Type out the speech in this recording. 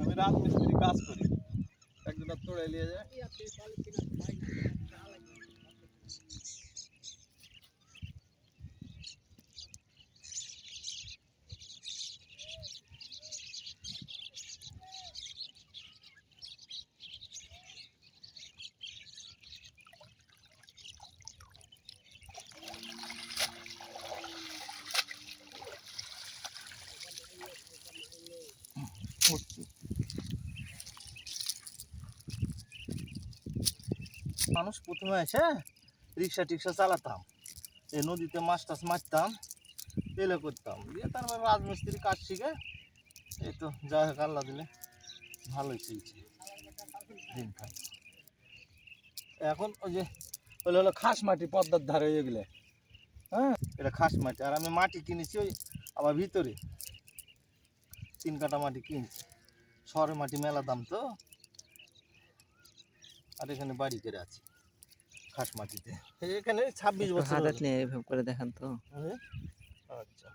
আমি রাজমিস্ত্রি কাজ করি, একজনের তোড়ে নিয়ে যায়। মানুষ প্রথমে এসে রিক্সা টিক্সা চালাতাম, এই নদীতে মাছ টাছ মারতাম, এলে করতাম, দিয়ে তারপর রাজমিস্ত্রি কাজ শিখে এই তো যা হোক আল্লাহ দিলে ভালোই চলছে দিনকাল। এখন ওই যে হলো খাস মাটি পদ্মার ধারে এগুলো, হ্যাঁ এটা খাস মাটি। আর আমি মাটি কিনেছি ওই আবার ভিতরে 3 কাঠা মাটি কিনছি, শহরের মাটি মেলা দাম তো। আর এখানে বাড়ি করে আছি খাস মাটিতে, এখানে 26 বছর হাত নিয়ে এভাবে করে দেখান তো। আচ্ছা।